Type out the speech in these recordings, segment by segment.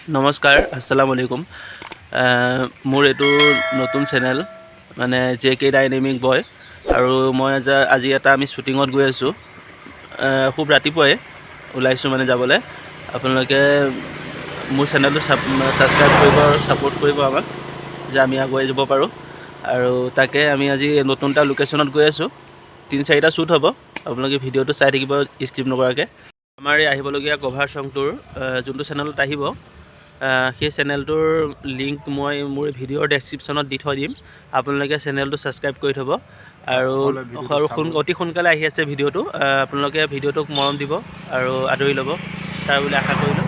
নমস্কাৰ, আসসালামু আলাইকুম। মোৰ এইটো নতুন চেনেল মানে JK ডাইনেমিক বয় আৰু মই আজি আমি শ্বুটিঙত গৈ আছোঁ। খুব ৰাতিপুৱাই ওলাইছোঁ মানে যাবলৈ। আপোনালোকে মোৰ চেনেলটো ছাবস্ক্ৰাইব কৰিব আৰু ছাপোৰ্ট কৰিব আমাক, যে আমি আগুৱাই যাব পাৰোঁ। আৰু তাকে আমি আজি নতুন এটা লোকেশ্যনত গৈ আছোঁ। 3-4টা শ্বুট হ'ব, আপোনালোকে ভিডিঅ'টো চাই থাকিব স্কিপ নকৰাকৈ। আমাৰ এই আহিবলগীয়া কভাৰ ছংটোৰ যোনটো চেনেলত আহিব, সেই চেনেলটোৰ লিংক মই মোৰ ভিডিঅ'ৰ ডেছক্ৰিপশ্যনত দি থৈ দিম। আপোনালোকে চেনেলটো ছাবস্ক্ৰাইব কৰি থ'ব আৰু অতি সোনকালে আহি আছে ভিডিঅ'টো। আপোনালোকে ভিডিঅ'টোক মৰম দিব আৰু আদৰি ল'ব, তাৰ বুলি আশা কৰিলোঁ।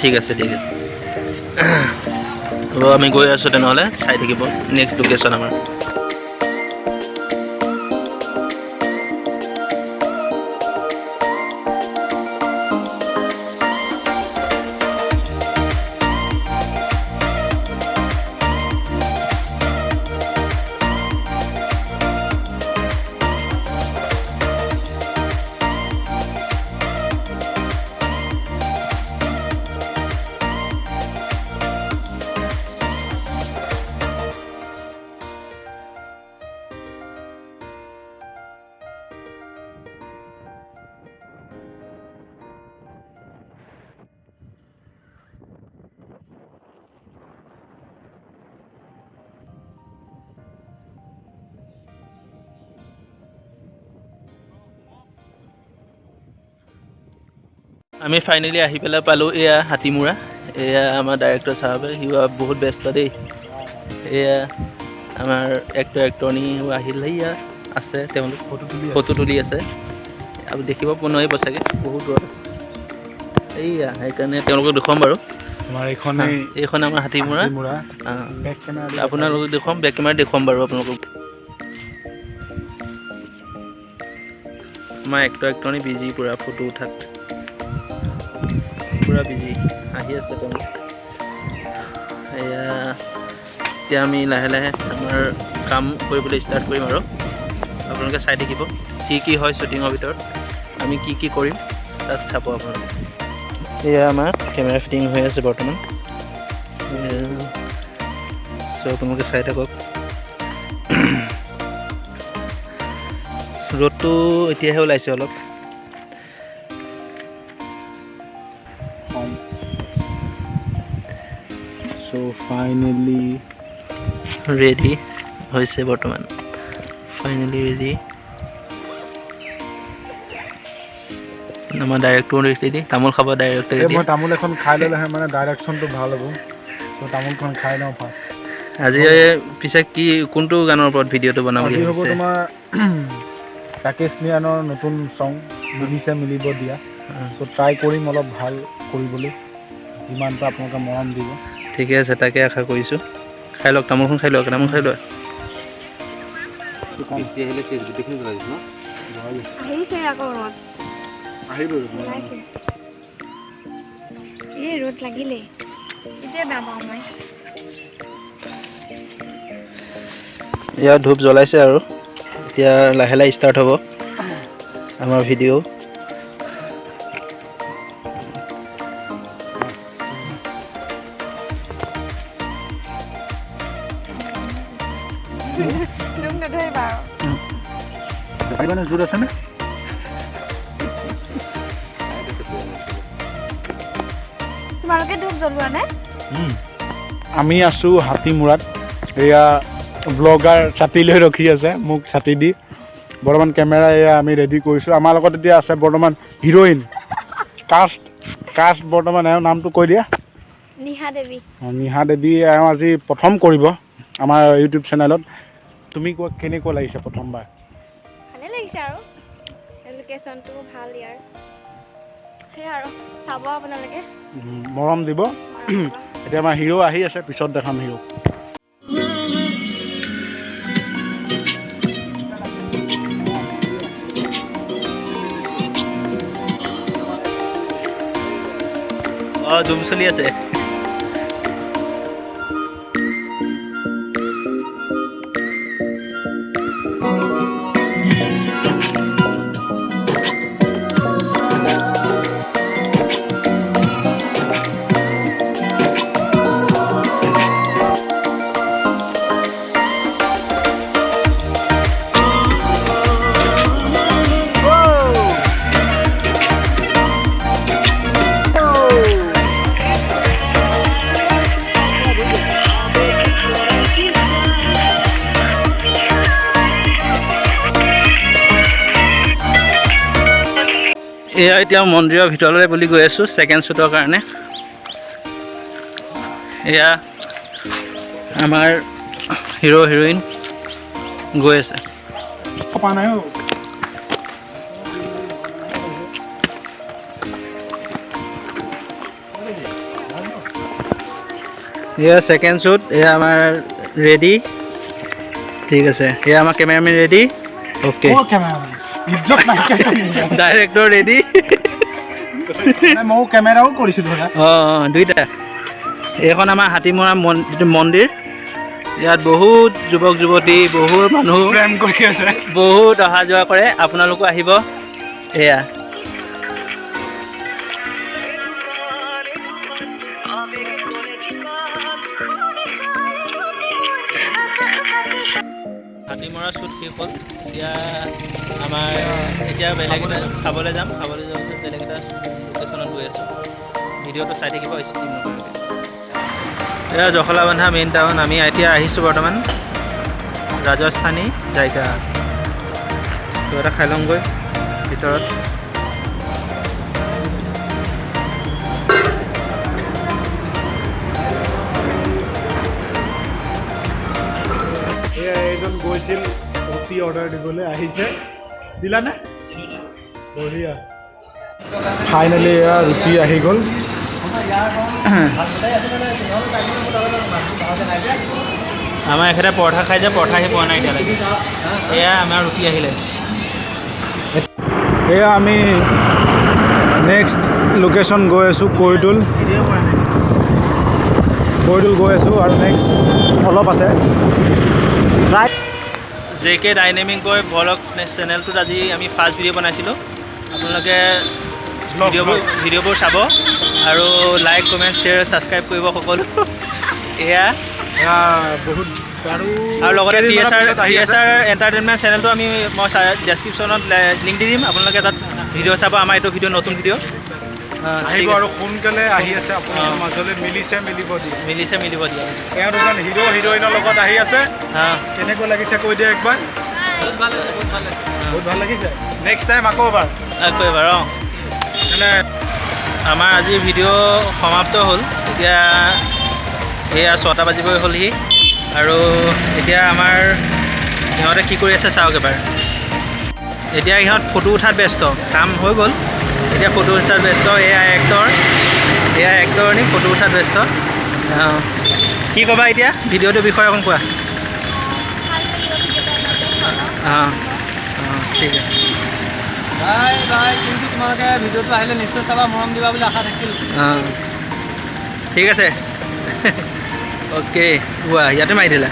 ঠিক আছে ঠিক আছে। হ'ব, আমি গৈ আছোঁ তেনেহ'লে, চাই থাকিব নেক্সট লোকেশ্যন আমাৰ। আমি ফাইনেলি আহি পেলাই পালোঁ এয়া হাতীমূৰা। এয়া আমাৰ ডাইৰেক্টৰ চাহাবে, সি বহুত ব্যস্ত দেই। এয়া আমাৰ এক্টৰনীও আহিল, এয়া আছে, তেওঁলোক ফটো তুলি আছে। আপুনি দেখিব নোৱাৰিব চাগে, বহুত দূৰত এইয়া, সেইকাৰণে তেওঁলোকক দেখুৱাম বাৰু। এইখন আমাৰ হাতীমূৰা। আপোনালোকক দেখুৱাম, বেক কেমেৰাত দেখুৱাম বাৰু আপোনালোকক। আমাৰ এক্টৰনী বিজি, পূৰা ফটো উঠাত পূৰা বিজি, আহি আছে তেওঁলোক। এয়া এতিয়া আমি লাহে লাহে আমাৰ কাম কৰিবলৈ ষ্টাৰ্ট কৰিম আৰু আপোনালোকে চাই থাকিব কি হয় শ্বুটিঙৰ ভিতৰত, আমি কি কৰিম তাত চাব আপোনালোকে। এয়া আমাৰ কেমেৰা ফিটিং হৈ আছে বৰ্তমান, চ' আপোনালোকে চাই থাকক। ৰ'দটো এতিয়াহে ওলাইছে অলপ। চ' ফাইনেলি ৰেডি হৈছে বৰ্তমান, ফাইনেলি ৰেডি। আমাৰ ডাইৰেক্টৰ ৰেডি তামোল খাব ডাইৰেক্টৰ ৰেডি মই তামোল এখন খাই ল'লেহে মানে ডাইৰেকশ্যনটো ভাল হ'ব তো তামোলখন খাই লওঁ ফাৰ্ষ্ট আজি পিছে কি কোনটো গানৰ ওপৰত ভিডিঅ'টো বনাম বুলি আজি হ'ব ভাবিছে তোমাৰ ৰাকেশ নিয়ানৰ নতুন চং মিলিছে মিলিব দিয়া চ' ট্ৰাই কৰিম অলপ ভাল কৰিবলৈ যিমানটো আপোনালোকে মৰম দিব ঠিকে আছে তাকে আশা কৰিছোঁ খাই লওক তামোলখন খাই লওক তামোল খাই লওক আহিছে আকৌ ৰ'দ এই ৰ'দ লাগিলে এতিয়া বেয়া পাওঁ মই ইয়াত ধূপ জ্বলাইছে আৰু এতিয়া লাহে লাহে ষ্টাৰ্ট হ'ব আমাৰ ভিডিঅ' দুখ নধৰিবা পাৰিবানে জোৰ আছেনে তোমালোকে ধূপ জ্বলোৱা নে আমি আছোঁ হাতীমূৰাত এয়া ব্লগাৰ ছাতি লৈ ৰখি আছে মোক ছাতি দি বৰ্তমান কেমেৰা এয়া আমি ৰেডি কৰিছোঁ আমাৰ লগত এতিয়া আছে বৰ্তমান হিৰ'ইন কাষ্ট বৰ্তমান এওঁ নামটো কৈ দিয়া নিহা দেৱী নিহা দেৱী এওঁ আজি প্ৰথম কৰিব আমাৰ ইউটিউব চেনেলত তুমি কোৱা কেনেকুৱা লাগিছে প্ৰথমবাৰ ভালে লাগিছে আৰু লোকেশ্যনটো ভাল ইয়াৰ সেয়া আৰু চাব আপোনালোকে মৰম দিব এতিয়া আমাৰ হিৰ' আহি আছে পিছত দেখাম হিৰ' ধুম চলি আছে এয়া এতিয়া মন্দিৰৰ ভিতৰলৈ বুলি গৈ আছোঁ ছেকেণ্ড শ্বুটৰ কাৰণে এয়া আমাৰ হিৰ' হিৰ'ইন গৈ আছে এয়া ছেকেণ্ড শ্বুট এয়া আমাৰ ৰেডি ঠিক আছে এয়া আমাৰ cameraman ready okay director ready ময়ো কেমেৰাও কৰিছোঁ ধৰা অঁ দুইটা এইখন আমাৰ হাতীমৰা যিটো মন্দিৰ ইয়াত বহুত যুৱক যুৱতী বহুত মানুহ প্ৰেম কৰি আছে বহুত অহা যোৱা কৰে আপোনালোকো আহিব এয়া হাতীমৰা শ্বুট শেষ হ'ল এতিয়া আমাৰ এতিয়া বেলেগ এটা খাবলৈ যাম খাবলৈ যোৱাৰ পিছত বেলেগ এটা লোকেশ্যনত গৈ আছোঁ ভিডিঅ'টো চাই থাকিব স্কিপ নকৰিব এয়া জখলাবন্ধা মেইন টাউন আমি এতিয়া আহিছোঁ বৰ্তমান ৰাজস্থানী জাইকা তো এটা খাই লওঁগৈ ভিতৰত এজন গৈছিল ৰুটি অৰ্ডাৰ দিবলৈ আহিছে দিলানে বঢ়িয়া ফাইনেলি এয়া ৰুটি আহি গ'ল আমাৰ এখেতে পৰঠা খাই যে পৰঠা আহি পোৱা নাই এতিয়ালৈকে এয়া আমাৰ ৰুটি আহিলে এয়া আমি নেক্সট লোকেশ্যন গৈ আছোঁ কৈৰিটোল গৈ আছোঁ আৰু নেক্সট অলপ আছে JK ডাইনেমিক বয় ব্লগ চেনেলটোত আজি আমি ফাৰ্ষ্ট ভিডিঅ' বনাইছিলোঁ আপোনালোকে ভিডিঅ'বোৰ চাব আৰু লাইক কমেণ্ট শ্বেয়াৰ ছাবস্ক্ৰাইব কৰিব সকলো এয়া বহুত আৰু লগতে TSR এণ্টাৰটেইনমেণ্ট চেনেলটো মই ডেছক্ৰিপশ্যনত লিংক দি দিম আপোনালোকে তাত ভিডিঅ' চাব আমাৰ এইটো ভিডিঅ' নতুন ভিডিঅ' আহিব আৰু সোনকালে আহি আছে আপোনাৰ মাজলৈ মিলিছে মিলিব দিয়া এওঁ দুজন হিৰ' হিৰ'ইনৰ লগত আহি আছে কেনেকুৱা লাগিছে কৈ দিয়া একবাৰ বহুত ভাল লাগিছে নেক্সট টাইম আকৌ এবাৰ অঁ আমাৰ আজি ভিডিঅ' সমাপ্ত হ'ল। এতিয়া এয়া 6টা বাজিবই হ'লহি আৰু এতিয়া আমাৰ সিহঁতে কি কৰি আছে চাওক এবাৰ। এতিয়া ইহঁত ফটো উঠাত ব্যস্ত, কাম হৈ গ'ল, এতিয়া ফটো উঠাত ব্যস্ত। এয়া এক্টৰ নি ফটো উঠাত ব্যস্ত। কি ক'বা এতিয়া ভিডিঅ'টোৰ বিষয়ে অকণ কোৱা। ভাল লাগিব ভিডিঅ'টো অঁ ঠিক আছে। বাই বাই, কিন্তু তোমালোকে ভিডিঅ'টো আহিলে নিশ্চয় চাবা, মৰম দিবা বুলি আশা থাকিল। ঠিক আছে। অ'কে, কোৱা ইয়াতে মাৰি দিলা।